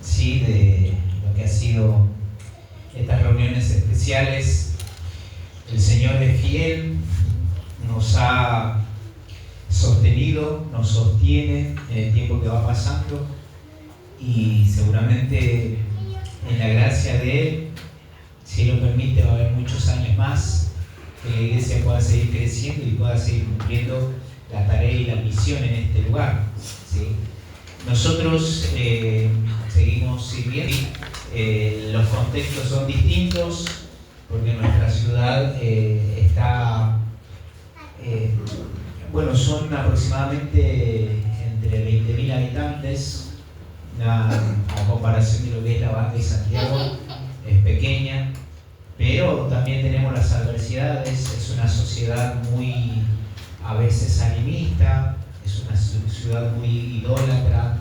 ¿sí? De lo que ha sido estas reuniones especiales. El Señor es fiel, nos ha sostenido, nos sostiene en el tiempo que va pasando, y seguramente en la gracia de Él, si Él lo permite, va a haber muchos años más que la iglesia pueda seguir creciendo y pueda seguir cumpliendo la tarea y la misión en este lugar, ¿sí? Nosotros seguimos sirviendo. Los contextos son distintos porque nuestra ciudad está, son aproximadamente entre 20.000 habitantes. A comparación de lo que es La Banca y Santiago, es pequeña, pero también tenemos las adversidades. Es una sociedad muy, a veces, animista, es una ciudad muy idólatra.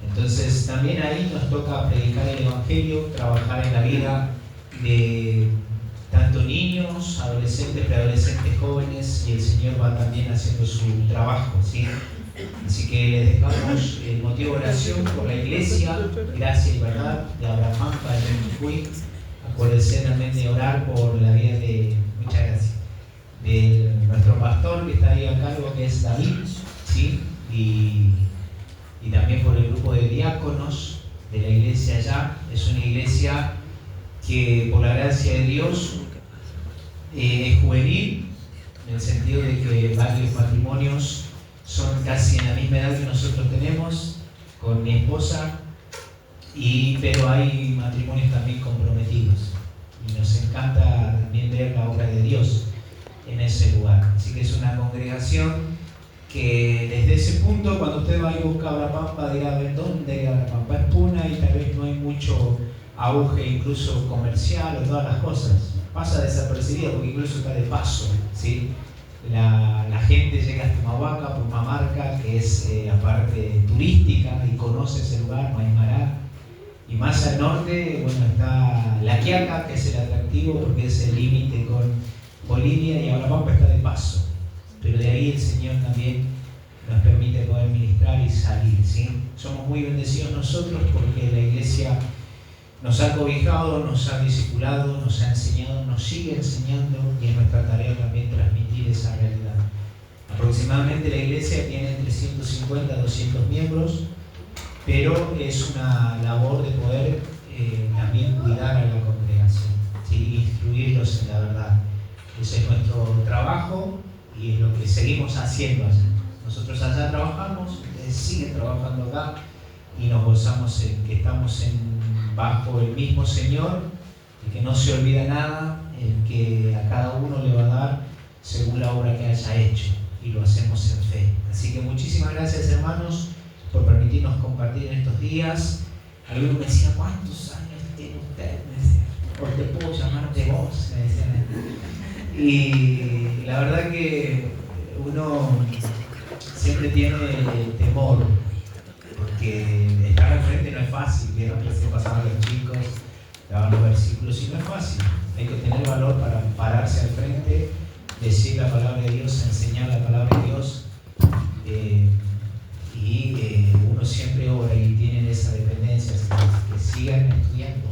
Entonces también ahí nos toca predicar el Evangelio, trabajar en la vida de tanto niños, adolescentes, preadolescentes, jóvenes, y el Señor va también haciendo su trabajo, ¿sí? Así que les dejamos el motivo de oración por la iglesia, Gracia y Verdad, de Abraham Pampa, de Meñicuy. Acuérdense también de orar por la vida muchas gracias, de nuestro pastor que está ahí a cargo, que es David, ¿sí? Y también por el grupo de diáconos de la iglesia allá. Es una iglesia que, por la gracia de Dios, es juvenil, en el sentido de que varios matrimonios son casi en la misma edad que nosotros tenemos, con mi esposa, pero hay matrimonios también comprometidos. Y nos encanta también ver la obra de Dios en ese lugar. Así que es una congregación que desde ese punto, cuando usted va y busca Abrapampa, dirá: ¿dónde Abrapampa? Es Puna, y tal vez no hay mucho auge incluso comercial o todas las cosas. Pasa desapercibido porque incluso está de paso, ¿sí? La gente llega hasta Humahuaca, Purmamarca, que es la parte turística, y conoce ese lugar, Maimará. Y más al norte, está La Quiaca, que es el atractivo porque es el límite con Bolivia, y Abrapampa está de paso. Pero de ahí el Señor también nos permite poder ministrar y salir, ¿sí? Somos muy bendecidos nosotros porque la iglesia nos ha cobijado, nos ha discipulado, nos ha enseñado, nos sigue enseñando, y es nuestra tarea también transmitir esa realidad. Aproximadamente la iglesia tiene entre 150 a 200 miembros, pero es una labor de poder también cuidar a la congregación, ¿sí? Instruirlos en la verdad. Ese es nuestro trabajo y es lo que seguimos haciendo allá. Nosotros allá trabajamos, ustedes siguen trabajando acá, y nos gozamos en que estamos bajo el mismo Señor, el que no se olvida nada, el que a cada uno le va a dar según la obra que haya hecho, y lo hacemos en fe. Así que muchísimas gracias, hermanos, por permitirnos compartir en estos días. Algunos me decían: ¿cuántos años tiene usted? Me decían: ¿o te puedo llamar de vos? Me decían. Y la verdad que uno siempre tiene temor, porque estar al frente no es fácil. Vieron que se pasaban los chicos, daban los versículos, y no es fácil. Hay que tener valor para pararse al frente, decir la palabra de Dios, enseñar la palabra de Dios. Uno siempre ora y tiene esa dependencia, que sigan estudiando,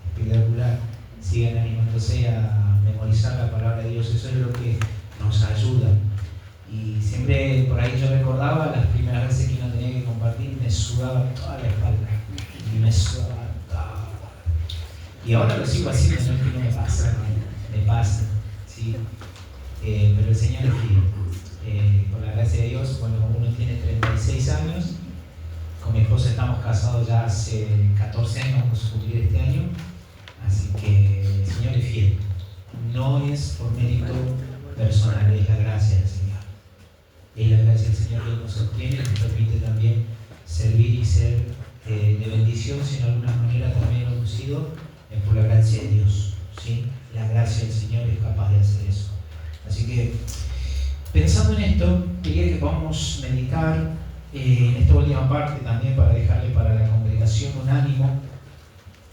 espectacular, sigan animándose a memorizar la palabra de Dios. Eso es lo que nos ayuda. Y siempre por ahí yo recordaba las primeras veces que uno tenía que compartir, me sudaba toda la espalda, y me sudaba toda. Y ahora lo sigo haciendo, no es que no me pasa, ¿sí? Pero el Señor es fiel. Por la gracia de Dios, uno tiene 36 años, con mi esposa estamos casados ya hace 14 años, vamos a cumplir este año, así que el Señor es fiel. No es por mérito personal, es la gracia del Señor. Es la gracia del Señor que nos sostiene y nos permite también servir y ser de bendición, si de alguna manera también lo hemos sido, es por la gracia de Dios, ¿sí? La gracia del Señor es capaz de hacer eso. Así que, pensando en esto, quería que podamos meditar en esta última parte también, para dejarle para la congregación un ánimo.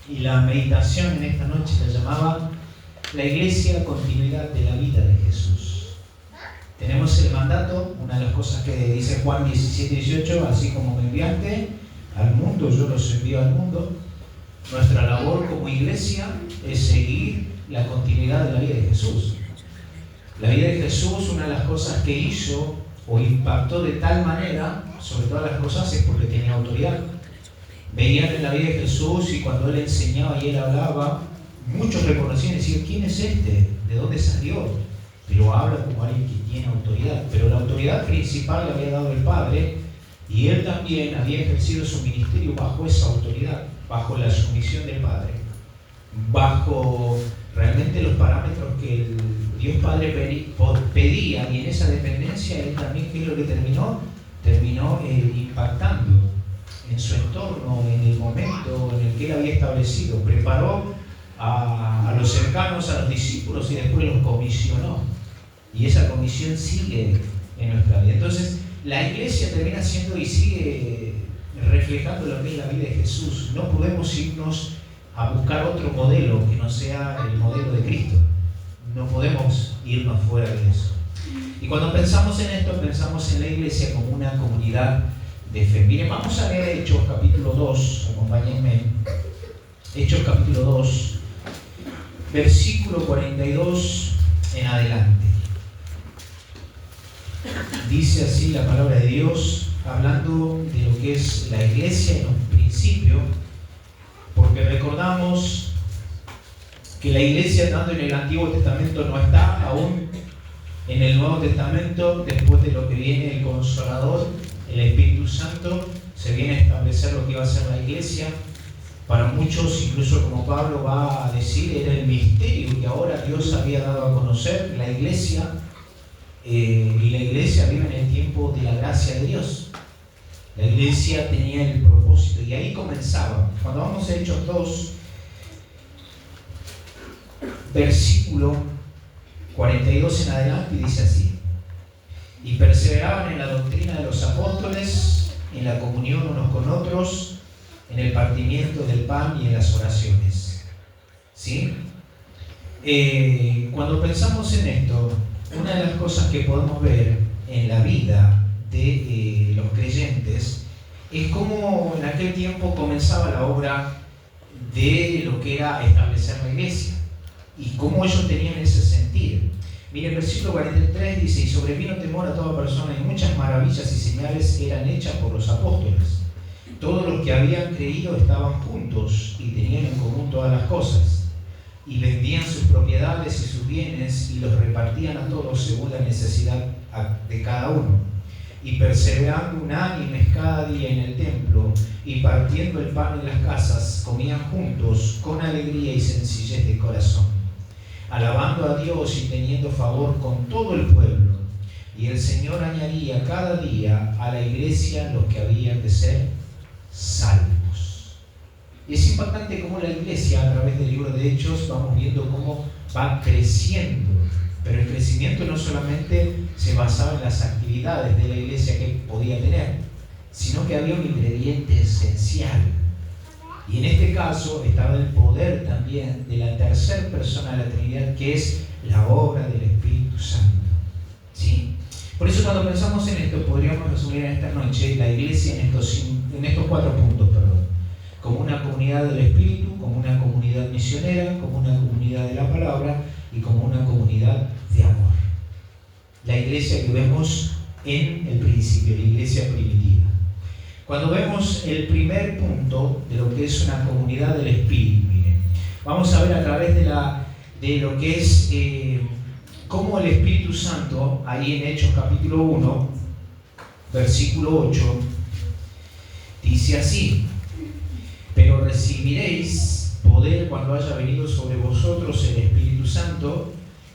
Y la meditación en esta noche la llamaba La Iglesia, continuidad de la vida de Jesús. Tenemos el mandato, una de las cosas que dice Juan 17:18: así como me enviaste, al mundo, yo los envío al mundo. Nuestra labor como iglesia es seguir la continuidad de la vida de Jesús. La vida de Jesús, una de las cosas que hizo o impactó de tal manera sobre todas las cosas es porque tenía autoridad. Veían en la vida de Jesús y cuando Él enseñaba y Él hablaba, muchos reconocían y decían, ¿quién es este? ¿De dónde salió? Pero habla como alguien que tiene autoridad. Pero la autoridad principal le había dado el Padre y Él también había ejercido su ministerio bajo esa autoridad, bajo la sumisión del Padre, bajo realmente los parámetros que el Dios Padre pedía, y en esa dependencia Él también, ¿qué es lo que terminó? Terminó impactando en su entorno, en el momento en el que Él había establecido. Preparó a los cercanos, a los discípulos y después los comisionó. Y esa comisión sigue en nuestra vida. Entonces, la iglesia termina siendo y sigue reflejando lo que es la vida de Jesús. No podemos irnos a buscar otro modelo que no sea el modelo de Cristo. No podemos irnos fuera de eso. Y cuando pensamos en esto, pensamos en la iglesia como una comunidad de fe. Miren, vamos a leer Hechos capítulo 2, acompáñenme. Hechos capítulo 2, versículo 42 en adelante. Dice así la palabra de Dios, hablando de lo que es la iglesia en un principio, porque recordamos que la iglesia, tanto en el Antiguo Testamento, no está aún en el Nuevo Testamento. Después de lo que viene el Consolador, el Espíritu Santo, se viene a establecer lo que iba a ser la iglesia. Para muchos, incluso como Pablo va a decir, era el misterio que ahora Dios había dado a conocer, la iglesia. Y la iglesia vive en el tiempo de la gracia de Dios. La iglesia tenía el propósito y ahí comenzaba. Cuando vamos a Hechos 2, versículo 42 en adelante, dice así: y perseveraban en la doctrina de los apóstoles, en la comunión unos con otros, en el partimiento del pan y en las oraciones. ¿Sí? Cuando pensamos en esto, una de las cosas que podemos ver en la vida de los creyentes es cómo en aquel tiempo comenzaba la obra de lo que era establecer la iglesia y cómo ellos tenían ese sentir. Mire, el versículo 43 dice: y sobrevino temor a toda persona, y muchas maravillas y señales eran hechas por los apóstoles. Todos los que habían creído estaban juntos y tenían en común todas las cosas, y vendían sus propiedades y sus bienes y los repartían a todos según la necesidad de cada uno. Y perseverando unánimes cada día en el templo y partiendo el pan en las casas, comían juntos con alegría y sencillez de corazón, alabando a Dios y teniendo favor con todo el pueblo. Y el Señor añadía cada día a la iglesia los que habían de ser salvos. Y es impactante cómo la iglesia, a través del libro de Hechos, vamos viendo cómo va creciendo. Pero el crecimiento no solamente se basaba en las actividades de la iglesia que podía tener, sino que había un ingrediente esencial. Y en este caso estaba el poder también de la tercera persona de la Trinidad, que es la obra del Espíritu Santo. ¿Sí? Por eso cuando pensamos en esto, podríamos resumir en esta noche la iglesia en estos 4 puntos, como una comunidad del Espíritu, como una comunidad misionera, como una comunidad de la palabra y como una comunidad de amor. La iglesia que vemos en el principio, la iglesia primitiva. Cuando vemos el primer punto de lo que es una comunidad del Espíritu, miren, vamos a ver a través de lo que es cómo el Espíritu Santo, ahí en Hechos capítulo 1, versículo 8, dice así: pero recibiréis poder cuando haya venido sobre vosotros el Espíritu Santo,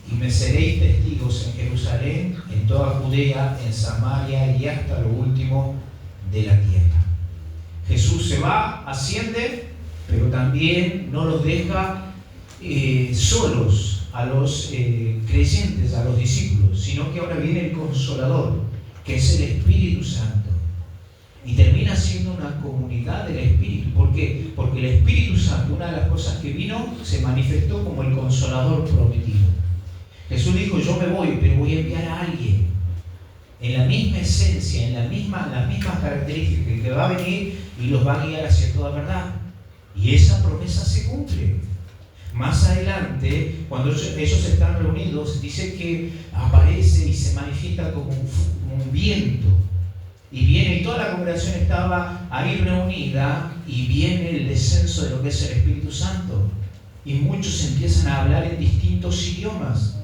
y me seréis testigos en Jerusalén, en toda Judea, en Samaria y hasta lo último de la tierra. Jesús se va, asciende, pero también no los deja solos a los creyentes, a los discípulos, sino que ahora viene el Consolador, que es el Espíritu Santo. Y termina siendo una comunidad del Espíritu. ¿Por qué? Porque el Espíritu Santo, una de las cosas que vino, se manifestó como el Consolador prometido. Jesús dijo: yo me voy, pero voy a enviar a alguien en la misma esencia, en las mismas características, que va a venir y los va a guiar hacia toda verdad. Y esa promesa se cumple. Más adelante, cuando ellos están reunidos, dice que aparece y se manifiesta como un viento. Y viene, y toda la congregación estaba ahí reunida, y viene el descenso de lo que es el Espíritu Santo. Y muchos empiezan a hablar en distintos idiomas.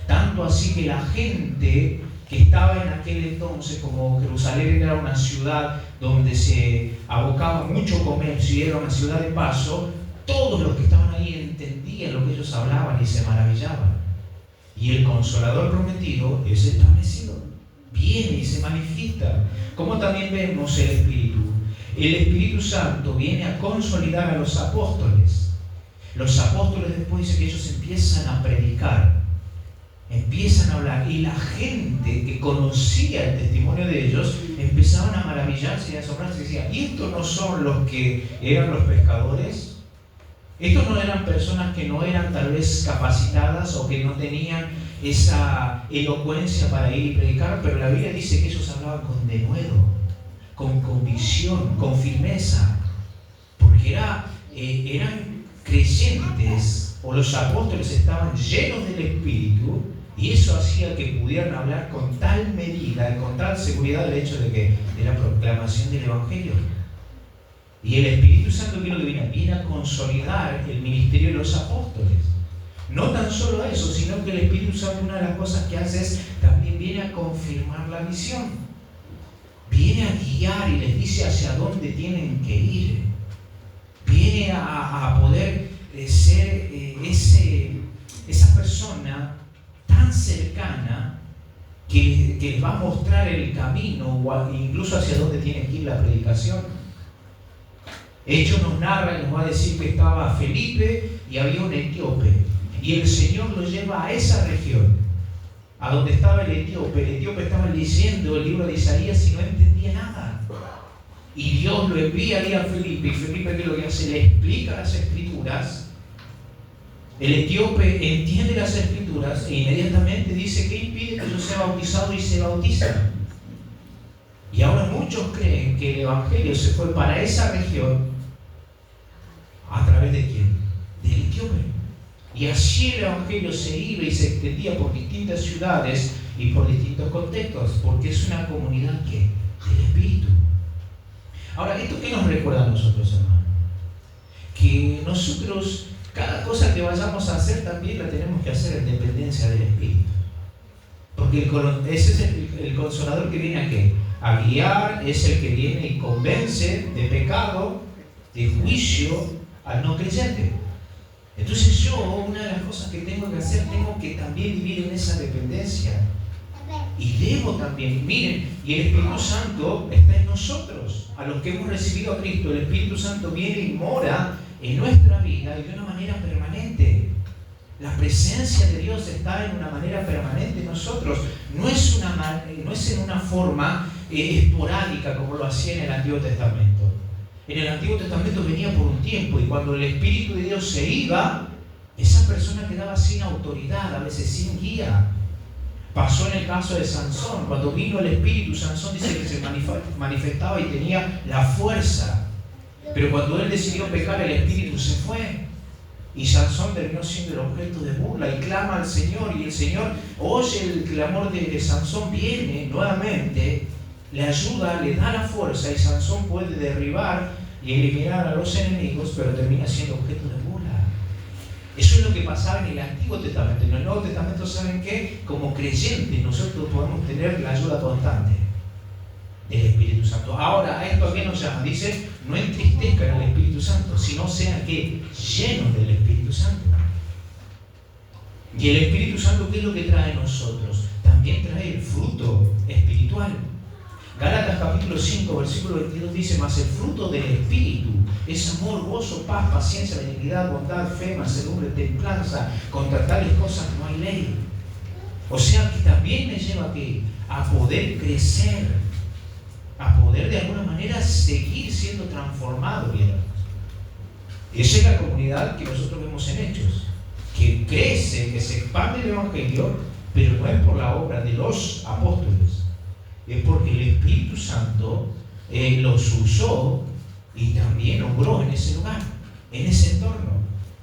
Tanto así que la gente que estaba en aquel entonces, como Jerusalén era una ciudad donde se abocaba mucho comercio y era una ciudad de paso, todos los que estaban ahí entendían lo que ellos hablaban y se maravillaban. Y el Consolador prometido es establecido, viene y se manifiesta. Como también vemos el Espíritu Santo viene a consolidar a los apóstoles. Los apóstoles después dice que ellos empiezan a predicar, empiezan a hablar, y la gente que conocía el testimonio de ellos empezaban a maravillarse y a asombrarse y decían: ¿y estos no son los que eran los pescadores? Estos no eran personas que no eran tal vez capacitadas o que no tenían esa elocuencia para ir y predicar, pero la Biblia dice que ellos hablaban con denuedo, con convicción, con firmeza, porque eran creyentes, o los apóstoles estaban llenos del Espíritu, y eso hacía que pudieran hablar con tal medida, con tal seguridad del hecho de la proclamación del Evangelio. Y el Espíritu Santo, ¿qué es lo que viene? Viene a consolidar el ministerio de los apóstoles. No tan solo eso, sino que el Espíritu Santo, una de las cosas que hace es también viene a confirmar la visión. Viene a guiar y les dice hacia dónde tienen que ir. Viene a poder ser esa persona tan cercana que les va a mostrar el camino o incluso hacia dónde tiene que ir la predicación. Hechos nos narra y nos va a decir que estaba Felipe y había un etíope, y el Señor lo lleva a esa región, a donde estaba el etíope. El etíope estaba leyendo el libro de Isaías y no entendía nada, y Dios lo envía ahí a Felipe, y Felipe, ¿qué es lo que hace? Le explica las Escrituras. El etíope entiende las Escrituras e inmediatamente dice: ¿qué impide que yo sea bautizado? Y se bautiza. Y ahora muchos creen que el Evangelio se fue para esa región ¿a través de quién? Del etíope. Y así el Evangelio se iba y se extendía por distintas ciudades y por distintos contextos, porque es una comunidad del Espíritu. Ahora, ¿esto qué nos recuerda a nosotros, hermanos? Que nosotros, cada cosa que vayamos a hacer, también la tenemos que hacer en dependencia del Espíritu. Porque ese es el Consolador que viene a ¿qué? A guiar, es el que viene y convence de pecado, de juicio al no creyente. Entonces yo, una de las cosas que tengo que hacer, tengo que también vivir en esa dependencia. Y debo también, miren, y el Espíritu Santo está en nosotros. A los que hemos recibido a Cristo, el Espíritu Santo viene y mora en nuestra vida y de una manera permanente. La presencia de Dios está en una manera permanente en nosotros. No es en una forma esporádica como lo hacía en el Antiguo Testamento. En el Antiguo Testamento venía por un tiempo, y cuando el Espíritu de Dios se iba, esa persona quedaba sin autoridad, a veces sin guía. Pasó en el caso de Sansón. Cuando vino el Espíritu, Sansón dice que se manifestaba y tenía la fuerza. Pero cuando él decidió pecar, el Espíritu se fue. Y Sansón terminó siendo el objeto de burla y clama al Señor. Y el Señor oye el clamor de Sansón, viene nuevamente, le ayuda, le da la fuerza, y Sansón puede derribar y eliminar a los enemigos, pero termina siendo objeto de burla. Eso es lo que pasaba en el Antiguo Testamento. En el Nuevo Testamento, ¿saben qué? Como creyentes nosotros podemos tener la ayuda constante del Espíritu Santo. Ahora, ¿a esto a qué nos llama? Dice: no entristezcan al Espíritu Santo, sino sean ¿qué? Llenos del Espíritu Santo. Y el Espíritu Santo, ¿qué es lo que trae a nosotros? También trae el fruto espiritual. Gálatas capítulo 5, versículo 22 dice: mas el fruto del Espíritu es amor, gozo, paz, paciencia, benignidad, bondad, fe, mansedumbre, templanza. Contra tales cosas no hay ley. O sea que también me lleva a poder crecer, a poder de alguna manera seguir siendo transformado. Esa es la comunidad que nosotros vemos en Hechos, que crece, que se expande el Evangelio, pero no es por la obra de los apóstoles, es porque el Espíritu Santo los usó y también obró en ese lugar, en ese entorno.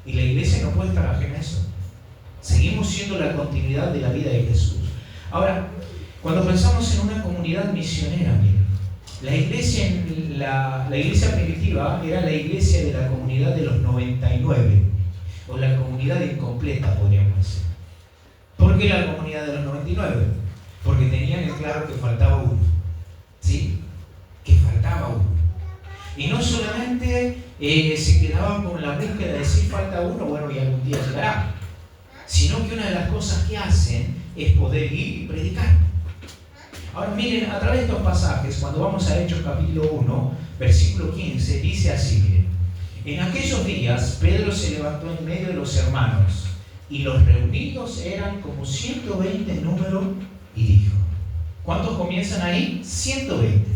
Y la iglesia no puede estar ajena a eso. Seguimos siendo la continuidad de la vida de Jesús. Ahora, cuando pensamos en una comunidad misionera, miren, la iglesia primitiva era la iglesia de la comunidad de los 99, o la comunidad incompleta, podríamos decir. ¿Por qué la comunidad de los 99? Porque tenían en claro que faltaba uno. ¿Sí? Que faltaba uno. Y no solamente se quedaban con la búsqueda de decir falta uno, bueno, y algún día llegará, sino que una de las cosas que hacen es poder ir y predicar. Ahora miren, a través de estos pasajes, cuando vamos a Hechos capítulo 1, versículo 15, dice así, miren: en aquellos días Pedro se levantó en medio de los hermanos, y los reunidos eran como 120 en número, y dijo. ¿Cuántos comienzan ahí? 120.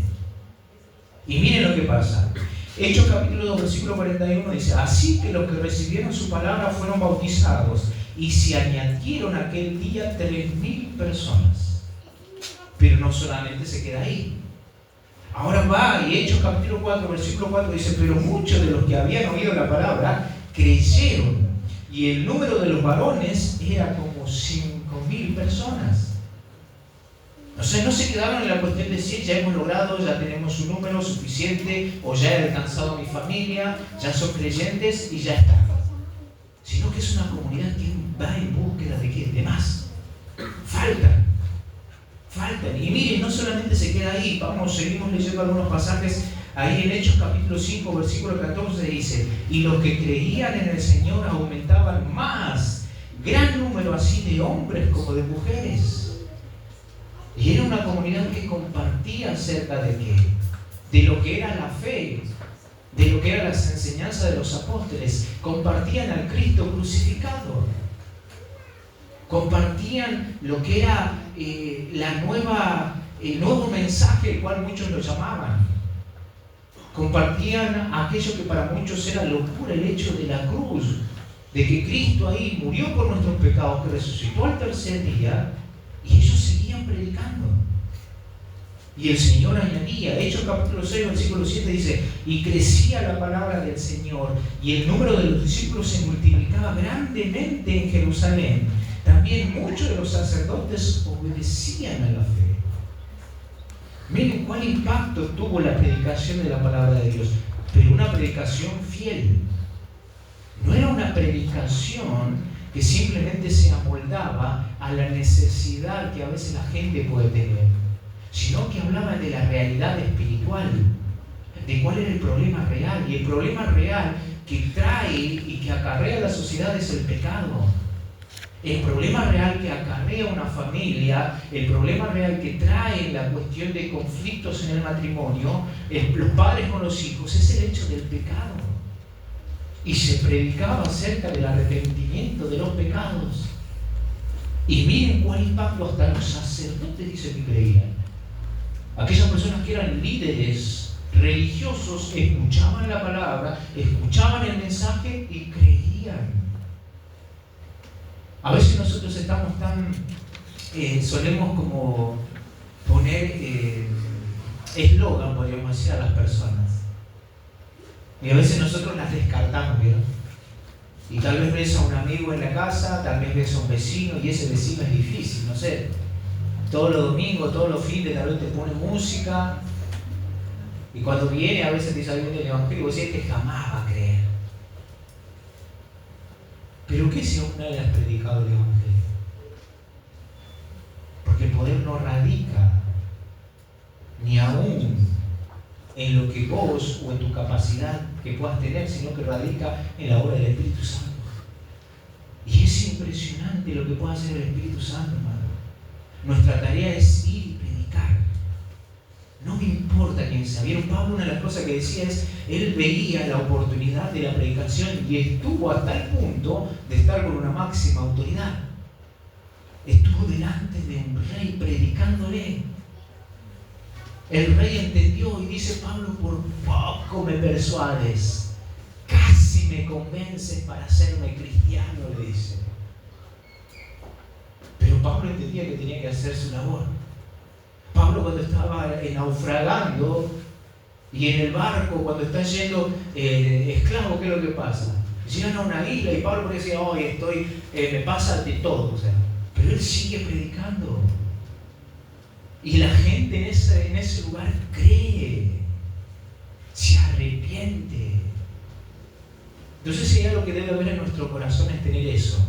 Y miren lo que pasa. Hechos capítulo 2, versículo 41 dice: así que los que recibieron su palabra fueron bautizados, y se añadieron aquel día 3.000 personas. Pero no solamente se queda ahí. Ahora va, y Hechos capítulo 4, versículo 4 dice: pero muchos de los que habían oído la palabra creyeron, y el número de los varones era como 5.000 personas. O sea, no se quedaron en la cuestión de decir: ya hemos logrado, ya tenemos un número suficiente, o ya he alcanzado a mi familia, ya son creyentes y ya está. Sino que es una comunidad que va en búsqueda de ¿qué? De más. Faltan. Y miren, no solamente se queda ahí. Seguimos leyendo algunos pasajes. Ahí en Hechos capítulo 5, versículo 14 dice: y los que creían en el Señor aumentaban más, gran número así de hombres como de mujeres. Y era una comunidad que compartía acerca de ¿qué? De lo que era la fe, de lo que eran las enseñanzas de los apóstoles. Compartían al Cristo crucificado. Compartían lo que era el nuevo mensaje, el cual muchos lo llamaban. Compartían aquello que para muchos era locura, el hecho de la cruz, de que Cristo ahí murió por nuestros pecados, que resucitó al tercer día, y ellos seguían predicando. Y el Señor añadía. Hechos capítulo 6, versículo 7 dice: y crecía la palabra del Señor, y el número de los discípulos se multiplicaba grandemente en Jerusalén. También muchos de los sacerdotes obedecían a la fe. Miren cuál impacto tuvo la predicación de la palabra de Dios, pero una predicación fiel. No era una predicación que simplemente se amoldaba a la necesidad que a veces la gente puede tener, sino que hablaba de la realidad espiritual, de cuál era el problema real. Y el problema real que trae y que acarrea a la sociedad es el pecado. El problema real que acarrea una familia, el problema real que trae la cuestión de conflictos en el matrimonio, los padres con los hijos, es el hecho del pecado. Y se predicaba acerca del arrepentimiento de los pecados. Y miren cuál impacto, hasta los sacerdotes dicen que creían. Aquellas personas que eran líderes religiosos escuchaban la palabra, escuchaban el mensaje y creían. A veces nosotros estamos solemos como poner eslogan, podríamos decir, a las personas. Y a veces nosotros las descartamos, ¿vieron? Y tal vez ves a un amigo en la casa, tal vez ves a un vecino, y ese vecino es difícil, no sé. Todos los domingos, todos los fines, tal vez te pone música. Y cuando viene, a veces te dice alguien del evangelio, vos decís que jamás va a creer. Pero ¿qué si aún no le has predicado el evangelio? Porque el poder no radica ni aún en lo que vos o en tu capacidad que puedas tener, sino que radica en la obra del Espíritu Santo. Y es impresionante lo que puede hacer el Espíritu Santo, hermano. Nuestra tarea es ir y predicar. No me importa quién sea. ¿Vieron? Pablo, una de las cosas que decía es, él veía la oportunidad de la predicación y estuvo hasta el punto de estar con una máxima autoridad. Estuvo delante de un rey predicándole. El rey entendió y dice: Pablo, por poco me persuades, casi me convences para hacerme cristiano, le dice. Pero Pablo entendía que tenía que hacer su labor. Pablo, cuando estaba naufragando, Y en el barco, cuando están yendo esclavos, ¿qué es lo que pasa? Llegan a una isla y Pablo decía, hoy me pasa de todo. O sea, pero él sigue predicando. Y la gente en ese lugar cree, se arrepiente. Entonces, si hay algo que debe haber en nuestro corazón es tener eso.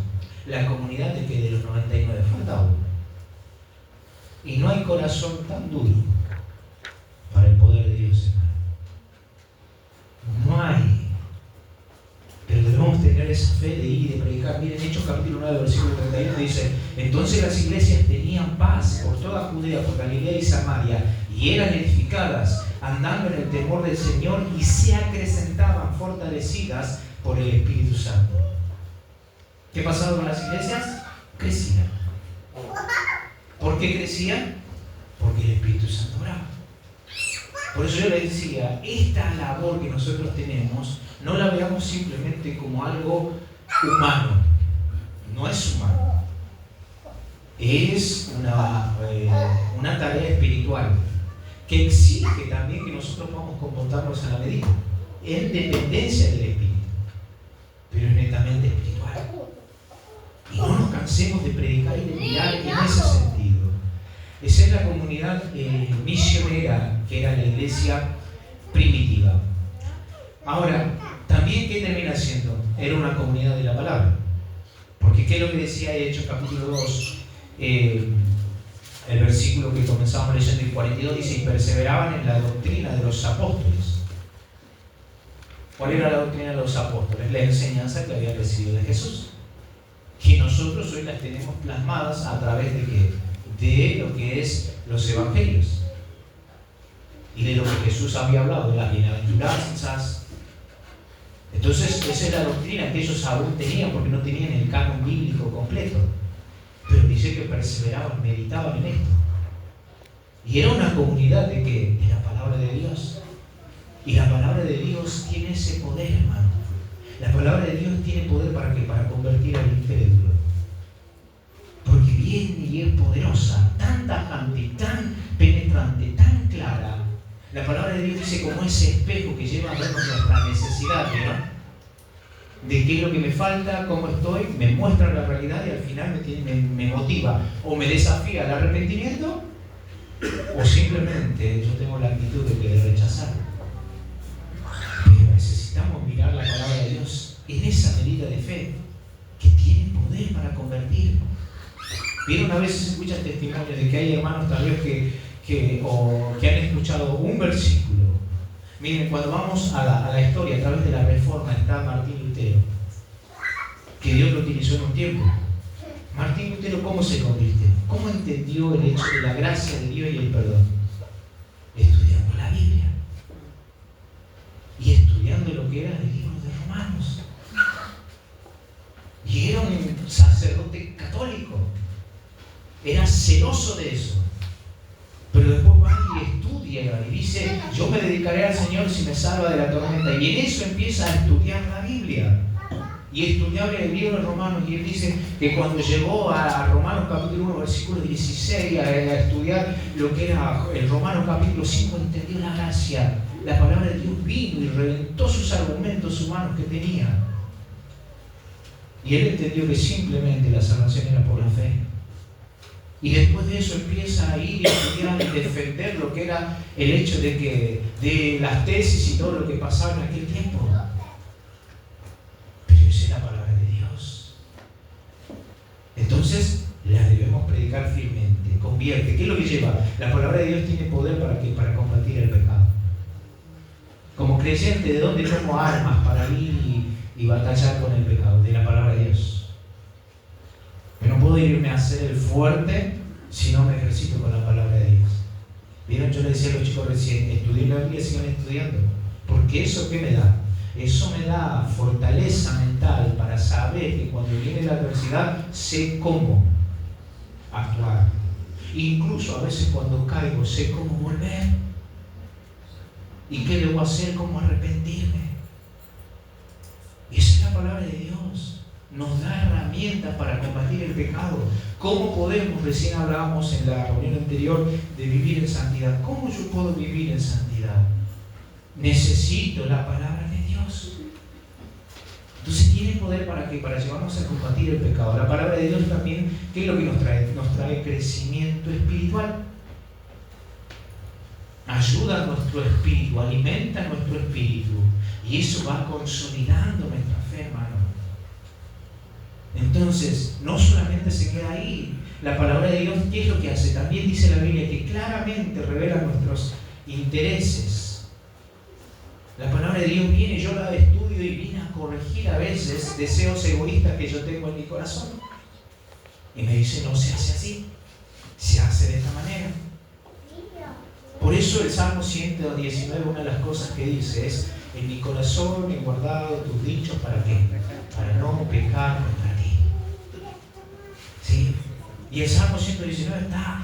La comunidad de que de los 99 falta uno. Y no hay corazón tan duro para el poder de Dios, hermano. No hay. Pero debemos tener esa fe de ir y de predicar. Miren, Hechos capítulo 9, versículo 31 dice: entonces las iglesias tenían paz por toda Judea, por Galilea y Samaria, y eran edificadas, andando en el temor del Señor, y se acrecentaban fortalecidas por el Espíritu Santo. ¿Qué pasaba con las iglesias? Crecían. ¿Por qué crecían? Porque el Espíritu Santo oraba. Por eso yo les decía, esta labor que nosotros tenemos, no la veamos simplemente como algo humano. No es humano. Es una tarea espiritual que exige también que nosotros podamos comportarnos a la medida, en dependencia del Espíritu, pero es netamente espiritual. Y no nos cansemos de predicar y de mirar en ese sentido. Esa es la comunidad misionera que era la iglesia primitiva. Ahora, también, ¿qué termina siendo? Era una comunidad de la palabra. Porque ¿qué es lo que decía Hechos capítulo 2? El versículo que comenzamos leyendo, el 42, dice: y perseveraban en la doctrina de los apóstoles. ¿Cuál era la doctrina de los apóstoles? La enseñanza que había recibido de Jesús, que nosotros hoy las tenemos plasmadas a través de ¿qué? De lo que es los evangelios y de lo que Jesús había hablado, de las bienaventuranzas. Entonces, esa es la doctrina que ellos aún tenían, porque no tenían el canon bíblico completo. Pero dice que perseveraban, meditaban en esto. Y era una comunidad de ¿qué? De la palabra de Dios. Y la palabra de Dios tiene ese poder, hermano. La palabra de Dios tiene poder ¿para qué? Para convertir al incrédulo. Porque viene y es poderosa, tan tajante, tan penetrante, tan clara. La palabra de Dios dice como ese espejo que lleva a vernos nuestra necesidad, ¿no? De qué es lo que me falta, cómo estoy, me muestra la realidad y al final me motiva o me desafía al arrepentimiento, o simplemente yo tengo la actitud de querer rechazar. Pero necesitamos mirar la palabra de Dios en esa medida de fe que tiene poder para convertir. Vieron, a veces escuchan testimonios de que hay hermanos tal vez que han escuchado un versículo. Miren, cuando vamos a la historia, a través de la Reforma, está Martín Lutero, que Dios lo utilizó en un tiempo. Martín Lutero, ¿cómo se convirtió? ¿Cómo entendió el hecho de la gracia de Dios y el perdón? Estudiando la Biblia y estudiando lo que era el libro de Romanos. Y era un sacerdote católico, era celoso de eso. Pero después va y estudia y dice: yo me dedicaré al Señor si me salva de la tormenta. Y en eso empieza a estudiar la Biblia y estudiar el libro de Romanos. Y él dice que cuando llegó a Romanos capítulo 1 versículo 16 a estudiar lo que era el Romanos capítulo 5, entendió la gracia. La palabra de Dios vino y reventó sus argumentos humanos que tenía. Y él entendió que simplemente la salvación era por la fe. Y después de eso empieza a ir y estudiar y defender lo que era el hecho de las tesis y todo lo que pasaba en aquel tiempo. Pero esa es la palabra de Dios. Entonces la debemos predicar firmemente. Convierte. ¿Qué es lo que lleva? La palabra de Dios tiene poder para combatir el pecado. Como creyente, ¿de dónde tomo armas para ir y batallar con el pecado? De la palabra de Dios. Yo no puedo irme a hacer el fuerte si no me ejercito con la palabra de Dios. ¿Vieron? Yo le decía a los chicos recién, estudien la Biblia, sigan estudiando. Porque eso ¿qué me da? Eso me da fortaleza mental para saber que cuando viene la adversidad sé cómo actuar. Incluso a veces cuando caigo sé cómo volver. ¿Y qué debo hacer? ¿Cómo arrepentirme? Esa es la palabra de Dios. Nos da herramientas para combatir el pecado. ¿Cómo podemos? Recién hablábamos en la reunión anterior de vivir en santidad. ¿Cómo yo puedo vivir en santidad? Necesito la palabra de Dios. Entonces tiene poder para llevarnos a combatir el pecado. La palabra de Dios también, ¿qué es lo que nos trae? Nos trae crecimiento espiritual. Ayuda a nuestro espíritu, alimenta nuestro espíritu. Y eso va consolidando nuestra fe, hermano. Entonces, no solamente se queda ahí. La palabra de Dios, ¿qué es lo que hace? También dice la Biblia que claramente revela nuestros intereses. La palabra de Dios viene, yo la estudio y viene a corregir a veces deseos egoístas que yo tengo en mi corazón. Y me dice, no se hace así, se hace de esta manera. Por eso el Salmo 119, una de las cosas que dice es, en mi corazón he guardado tus dichos, ¿para qué? Para no pecar contra ti. ¿Sí? Y el Salmo 119 está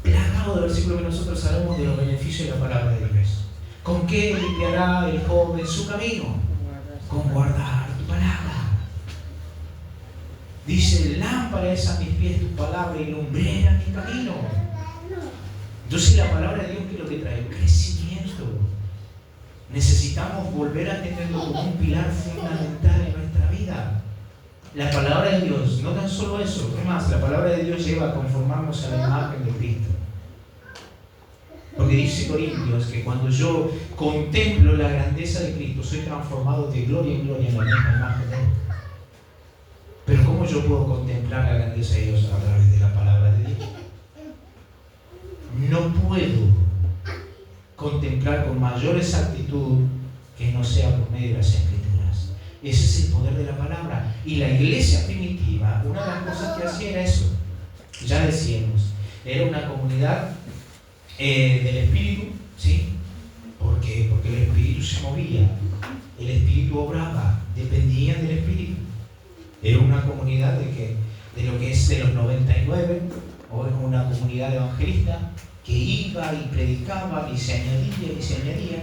plagado de versículos que nosotros sabemos de los beneficios de la palabra de Dios. ¿Con qué limpiará el joven su camino? Con guardar tu palabra. Dice, lámpara es a mis pies tu palabra y lumbrera mi camino. Entonces la palabra de Dios, ¿qué es lo que trae? Crecimiento. Necesitamos volver a tenerlo como un pilar fundamental en nuestra vida. La palabra de Dios, no tan solo eso, ¿qué más? La palabra de Dios lleva a conformarnos a la imagen de Cristo. Porque dice Corintios que cuando yo contemplo la grandeza de Cristo, soy transformado de gloria en gloria en la misma imagen de Él. Pero ¿cómo yo puedo contemplar la grandeza de Dios? A través de la palabra de Dios. No puedo contemplar con mayor exactitud que no sea por medio de las Escrituras. Ese es el poder de la palabra. Y la iglesia primitiva, una de las cosas que hacía era eso. Ya decíamos, era una comunidad del Espíritu, ¿sí? ¿Por qué? Porque el Espíritu se movía, el Espíritu obraba, dependían del Espíritu. Era una comunidad de lo que es de los 99, o es una comunidad evangelista que iba y predicaba y se añadía y se añadía.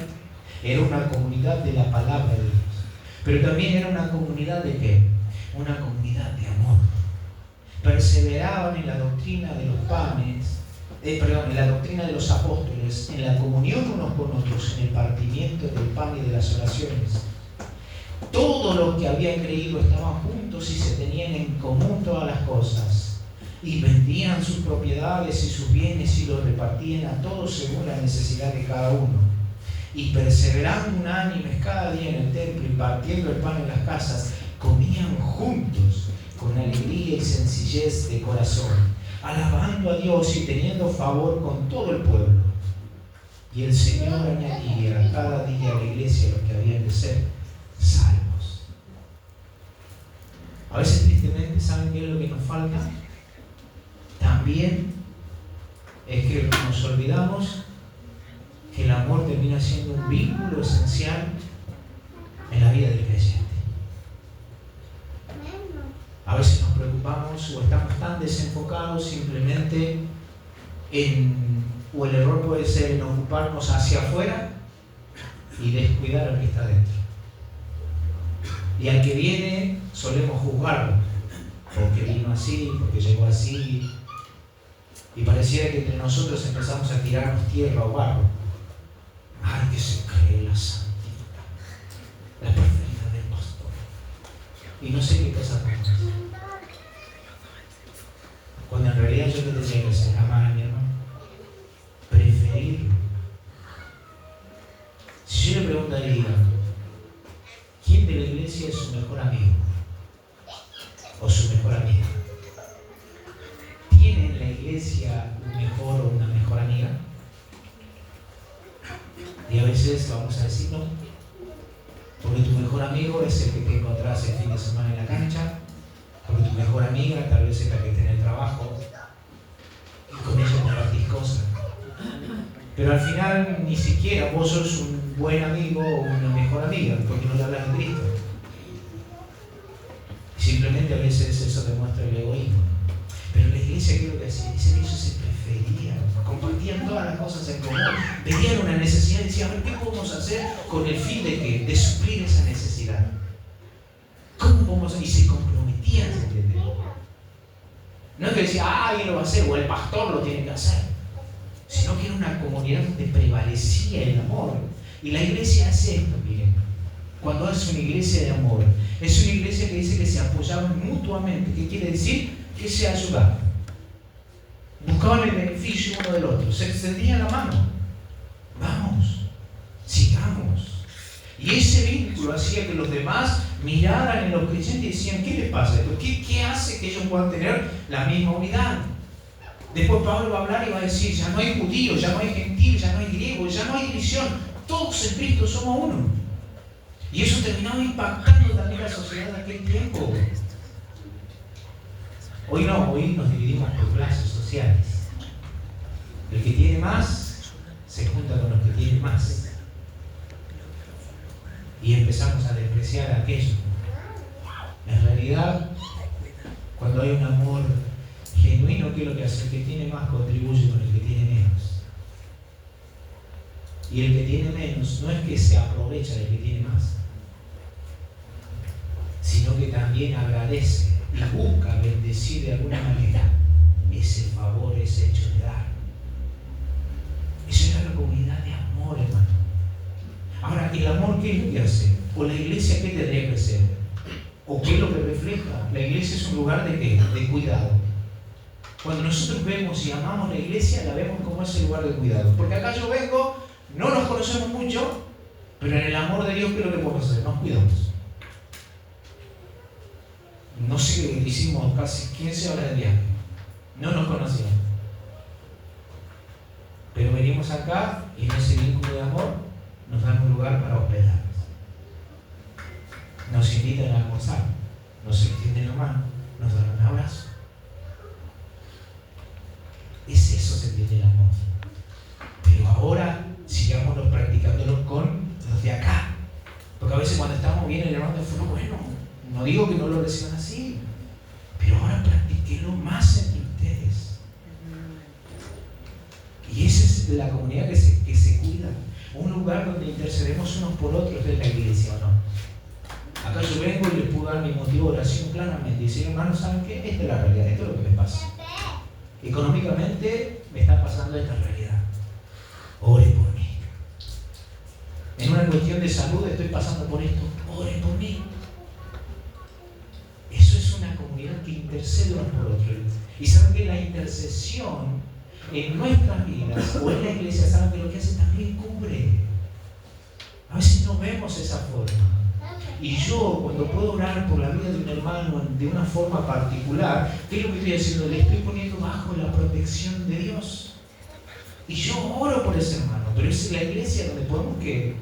Era una comunidad de la palabra de Dios. Pero también era una comunidad de ¿qué? Una comunidad de amor. Perseveraban en la doctrina de los panes, en la doctrina de los apóstoles, en la comunión unos con otros, en el partimiento del pan y de las oraciones. Todos los que habían creído estaban juntos y se tenían en común todas las cosas. Y vendían sus propiedades y sus bienes y los repartían a todos según la necesidad de cada uno. Y perseverando unánimes cada día en el templo y partiendo el pan en las casas, comían juntos con alegría y sencillez de corazón, alabando a Dios y teniendo favor con todo el pueblo. Y el Señor añadía cada día a la iglesia los que habían de ser salvos. A veces tristemente, ¿saben qué es lo que nos falta? También es que nos olvidamos que el amor termina siendo un vínculo esencial en la vida del creyente. A veces nos preocupamos o estamos tan desenfocados simplemente o el error puede ser en ocuparnos hacia afuera y descuidar al que está dentro. Y al que viene solemos juzgarlo, porque vino así, porque llegó así, y pareciera que entre nosotros empezamos a tirarnos tierra o barro. Ay, que se cree la santidad, la perfecta del pastor. Y no sé qué pasa con eso. Cuando en realidad yo te tendría que hacer, amar a mi hermano, preferirlo. Si yo le preguntaría, ¿quién de la iglesia es su mejor amigo? ¿O su mejor amiga? ¿Tiene en la iglesia un mejor o una mejor amiga? Y a veces vamos a decir no, porque tu mejor amigo es el que te encontrás el fin de semana en la cancha, porque tu mejor amiga tal vez es la que está en el trabajo y con ella compartís cosas. Pero al final ni siquiera vos sos un buen amigo o una mejor amiga, porque no le hablas de Cristo. Simplemente a veces eso demuestra el egoísmo. Pero la iglesia, ¿qué es lo que hacía? Dice que ellos se preferían, compartían todas las cosas en común, veían una necesidad y decían, a ver, ¿qué podemos hacer con el fin de qué? De suplir esa necesidad. ¿Cómo podemos hacer? Y se comprometían, ¿se entiende? No es que decía, alguien lo va a hacer, o el pastor lo tiene que hacer, sino que era una comunidad donde prevalecía el amor. Y la iglesia hace esto, miren. Cuando es una iglesia de amor, es una iglesia que dice que se apoyaban mutuamente. ¿Qué quiere decir? Que se ayudaban. Buscaban el beneficio uno del otro. Se extendía la mano. Vamos, sigamos. Y ese vínculo hacía que los demás miraran en los creyentes y decían, ¿qué les pasa esto? ¿Qué hace que ellos puedan tener la misma unidad? Después Pablo va a hablar y va a decir, ya no hay judíos, ya no hay gentiles, ya no hay griegos, ya no hay división. Todos en Cristo somos uno. Y eso terminaba impactando también la sociedad de aquel tiempo. Hoy no, hoy nos dividimos por clases sociales. El que tiene más se junta con los que tienen más. Y empezamos a despreciar aquello. En realidad, cuando hay un amor genuino, ¿qué es lo que hace? El que tiene más contribuye con el que tiene menos. Y el que tiene menos no es que se aprovecha del que tiene más, sino que también agradece y busca bendecir de alguna manera ese favor, ese hecho de dar. Eso era la comunidad de amor, hermano. Ahora, ¿el amor qué es lo que hace? ¿O la iglesia qué tendría que ser? ¿O qué es lo que refleja? La iglesia es un lugar de ¿qué? De cuidado. Cuando nosotros vemos y amamos la iglesia, la vemos como ese lugar de cuidado. Porque acá yo vengo, no nos conocemos mucho, pero en el amor de Dios, ¿qué es lo que podemos hacer? Nos cuidamos. No sé, hicimos casi 15 horas de viaje. No nos conocíamos. Pero venimos acá y en ese vínculo de amor nos dan un lugar para hospedarnos. Nos invitan a almorzar, nos extienden la mano, nos dan un abrazo. Es eso sentir el amor. Pero ahora sigámoslo practicándolo con los de acá. Porque a veces cuando estamos bien el hermano de fuera, bueno, no digo que no lo reciban así, pero ahora practiquenlo más entre ustedes. Y esa es la comunidad que se cuida. Un lugar donde intercedemos unos por otros de la iglesia, ¿o no? Acá yo vengo y les puedo dar mi motivo de oración claramente. Y decir, hermanos, ¿saben qué? Esta es la realidad, esto es lo que me pasa. Económicamente me está pasando esta realidad. Oren por mí. En una cuestión de salud estoy pasando por esto. Oren por mí. Eso es una comunidad que intercede unos por otros. Y saben que la intercesión en nuestras vidas o en la iglesia, saben que lo que hace también cubre. A veces no vemos esa forma. Y yo, cuando puedo orar por la vida de un hermano de una forma particular, ¿qué es lo que estoy haciendo? Le estoy poniendo bajo la protección de Dios. Y yo oro por ese hermano, pero es la iglesia donde podemos que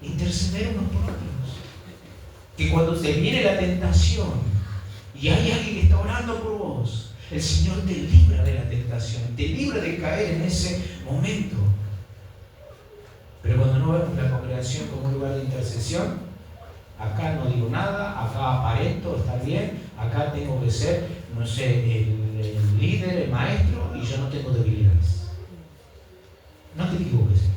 interceder unos por otros. Que cuando te viene la tentación y hay alguien que está orando por vos, el Señor te libra de la tentación, te libra de caer en ese momento. Pero cuando no vemos la congregación como un lugar de intercesión, acá no digo nada, acá aparento estar bien, acá tengo que ser, no sé, el líder, el maestro, y yo no tengo debilidades. No te equivoques, Señor.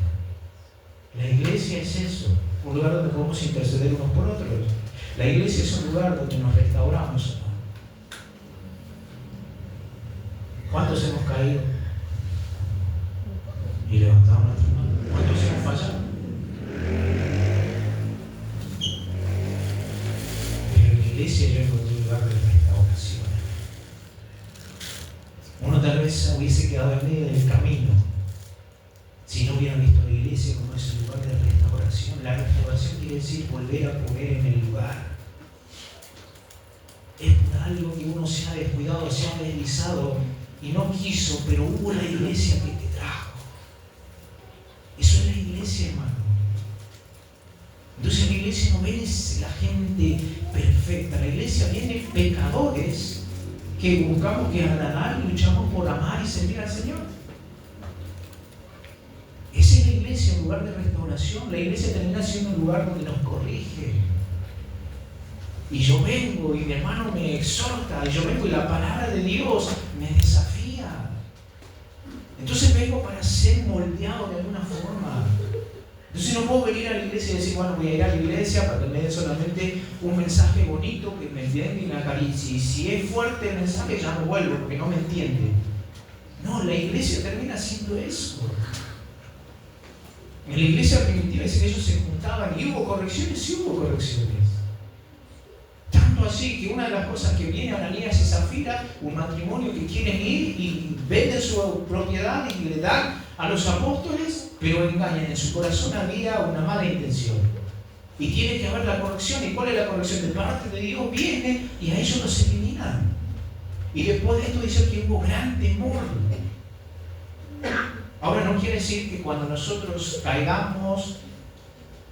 La iglesia es eso, un lugar donde podemos interceder unos por otros. La iglesia es un lugar donde nos restauramos. ¿Cuántos hemos caído? Y levantamos nuestras manos. ¿Cuántos hemos fallado? Pero en la iglesia yo encontré un lugar de restauración. Uno tal vez hubiese quedado en medio del camino si no hubieran visto la iglesia como ese lugar de restauración. La restauración quiere decir volver a poner en el lugar. Es por algo que uno se ha descuidado, se ha deslizado y no quiso, pero hubo la iglesia que te trajo. Eso es la iglesia, hermano. Entonces la iglesia no viene la gente perfecta, la iglesia viene pecadores que buscamos que agradar y luchamos por amar y servir al Señor. Esa es la iglesia, un lugar de restauración. La iglesia termina siendo un lugar donde nos corrige. Y yo vengo y mi hermano me exhorta, y yo vengo y la palabra de Dios me desafía. Entonces vengo para ser moldeado de alguna forma. Entonces no puedo venir a la iglesia y decir, bueno, voy a ir a la iglesia para que me den solamente un mensaje bonito, que me entienda y me acaricie. Y si es fuerte el mensaje ya no vuelvo porque no me entiende. No, la iglesia termina haciendo eso. En la iglesia primitiva dice que ellos se juntaban y hubo correcciones, sí hubo correcciones. Tanto así que una de las cosas que viene a Ananías y Zafira, un matrimonio que quieren ir y venden su propiedad y le dan a los apóstoles, pero engañan. En su corazón había una mala intención. Y tiene que haber la corrección. ¿Y cuál es la corrección? De parte de Dios viene y a ellos los eliminan. Y después de esto dice que hubo gran temor. Ahora no quiere decir que cuando nosotros caigamos,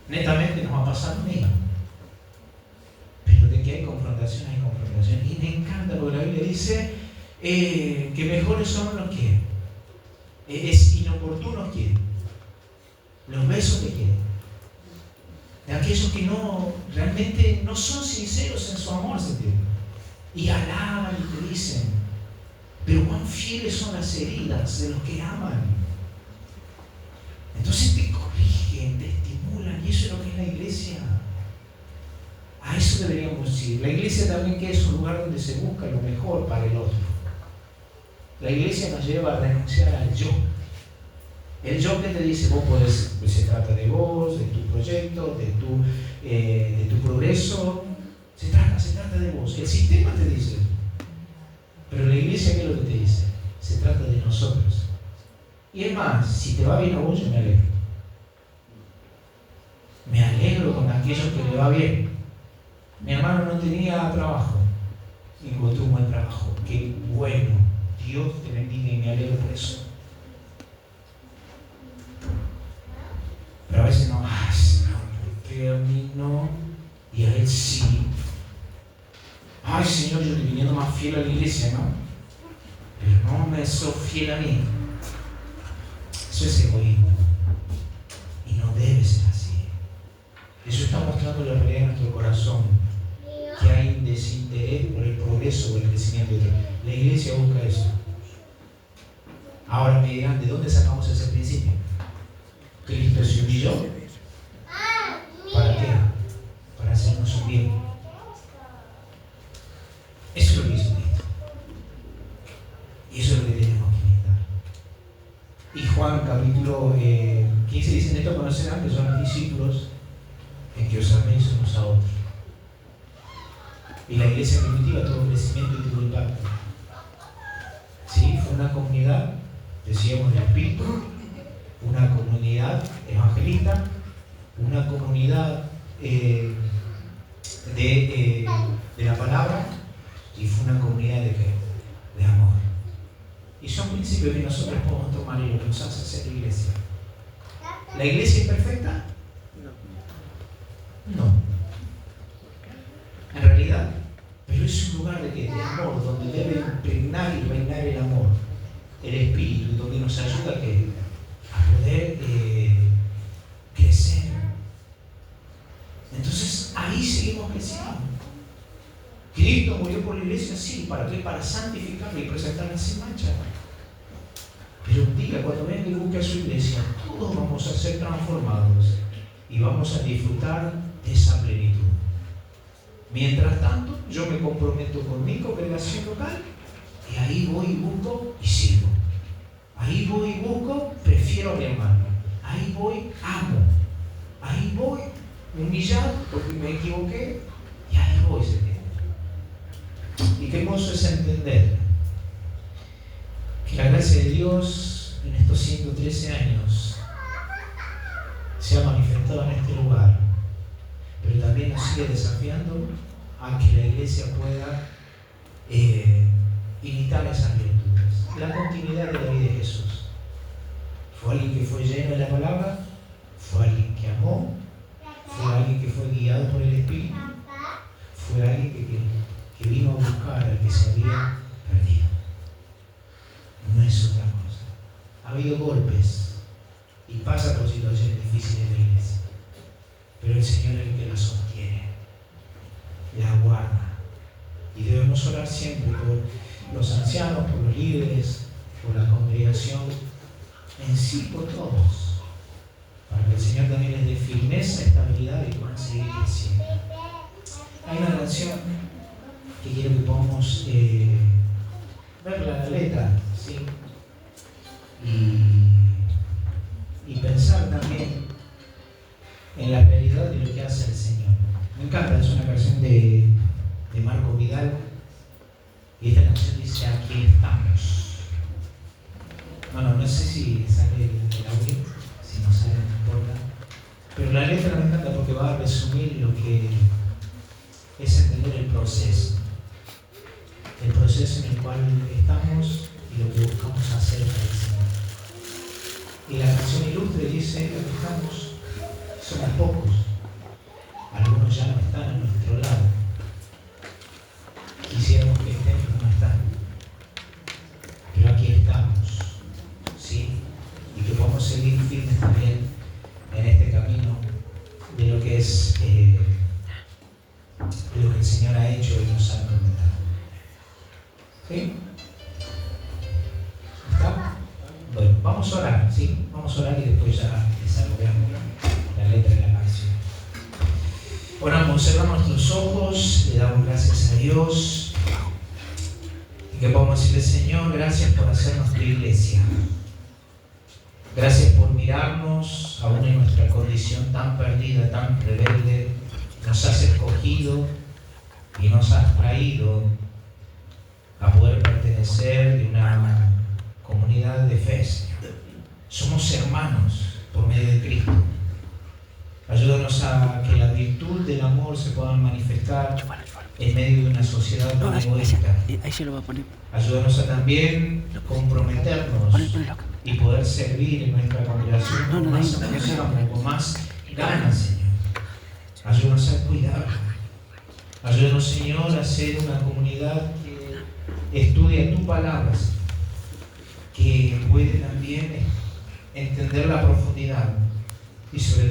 netamente nos va a pasar lo mismo. Pero de que hay confrontación, hay confrontación. Y me encanta porque la Biblia dice que mejores son los que es inoportunos quién. Los besos de quién. De aquellos que no realmente no son sinceros en su amor, ¿se entiende? Y alaban y te dicen, pero cuán fieles son las heridas de los que aman. Entonces te corrigen, te estimulan, y eso es lo que es la iglesia. A eso deberíamos ir. La iglesia también que es un lugar donde se busca lo mejor para el otro. La iglesia nos lleva a renunciar al yo. El yo que te dice, vos podés, pues se trata de vos, de tu proyecto, de tu progreso. Se trata de vos. El sistema te dice. Pero la iglesia, ¿qué es lo que te dice? Se trata de nosotros. Y es más, si te va bien a vos, yo me alegro. Me alegro con aquellos que le va bien. Mi hermano no tenía trabajo. Encontró un buen trabajo. Qué bueno. Dios te bendiga y me alegro por eso. Pero a veces no, Señor, ¿por qué a mí no? Y a él sí. Ay, Señor, yo estoy viniendo más fiel a la iglesia, ¿no? Pero no me sos fiel a mí. Eso es egoísmo. Y no debe ser así. Eso está mostrando la realidad de nuestro corazón. Que hay un desinterés por el progreso o el crecimiento de otro. La iglesia busca eso. Ahora me dirán, ¿de dónde sacamos ese principio? Cristo se humilló. ¿Para qué? Para hacernos un bien. Eso es lo que hizo Cristo. Y eso es lo que tenemos que imitar. Y Juan capítulo 15 dice, en esto conocerán que son los discípulos en que os améis unos a otros. Y la iglesia primitiva tuvo crecimiento y tuvo impacto. Sí, fue una comunidad, decíamos, de espíritu, una comunidad evangelista, una comunidad de la palabra, y fue una comunidad de ¿qué? De amor. Y son principios que nosotros podemos tomar y lo que nos hace ser la iglesia. ¿La iglesia es perfecta? No. En realidad, pero es un lugar de amor, donde debe impregnar y reinar el amor, el espíritu, donde nos ayuda a poder crecer. Entonces, ahí seguimos creciendo. Cristo murió por la iglesia, sí, ¿para qué? Para santificarla y presentarla sin mancha. Pero un día, cuando venga y busque a su iglesia, todos vamos a ser transformados y vamos a disfrutar de esa plenitud. Mientras tanto, yo me comprometo con mi congregación local y ahí voy y busco y sirvo. Ahí voy y busco, prefiero a mi hermano. Ahí voy, amo. Ahí voy, humillado porque me equivoqué y ahí voy, se tiene. Y qué hermoso es entender que la gracia de Dios en estos 113 años se ha manifestado en este lugar, pero también nos sigue desafiando a que la iglesia pueda imitar esas virtudes. La continuidad de la vida de Jesús. Fue alguien que fue lleno de la palabra, fue alguien que amó, fue alguien que fue guiado por el Espíritu, fue alguien que vino a buscar al que se había perdido. No es otra cosa. Ha habido golpes y pasa por situaciones difíciles en la iglesia, pero el Señor es el que la sostiene, la guarda. Y debemos orar siempre por los ancianos, por los líderes, por la congregación, en sí por todos, para que el Señor también les dé firmeza, estabilidad y puedan seguir creciendo. Hay una canción que quiero que podamos ver la letra, ¿sí? Y pensar también en la realidad de lo que hace el Señor. Me encanta, es una canción de Marco Vidal, y esta canción dice: aquí estamos. No sé si sale el audio, si no sale no importa, pero la letra me encanta porque va a resumir lo que es entender el proceso en el cual estamos y lo que buscamos hacer para el Señor. Y la canción ilustre dice: lo que estamos somos pocos, algunos ya no están a nuestro lado, quisiéramos que estén, pero no están, pero aquí estamos, ¿sí? Y que podamos seguir firmes también en este camino de lo que es de lo que el Señor ha hecho y nos ha comentado. ¿Sí? ¿Está? Bueno, vamos a orar, ¿sí? Vamos a orar y después ya desarrollamos la letra de la canción. Oramos, cerramos nuestros ojos, le damos gracias a Dios y que podamos decirle: Señor, gracias por hacernos tu iglesia. Gracias por mirarnos aún en nuestra condición tan perdida, tan rebelde. Nos has escogido y nos has traído a poder pertenecer de una comunidad de fe, Señor. Somos hermanos por medio de Cristo. Ayúdanos a que la virtud del amor se pueda manifestar en medio de una sociedad tan egoísta. Ahí se lo va a poner. Ayúdanos a también comprometernos y poder servir en nuestra congregación con más emoción, con más ganas, Señor. Ayúdanos a cuidar. Ayúdanos, Señor, a ser una comunidad que estudia tu palabra, que puede también entender la profundidad y sobre todo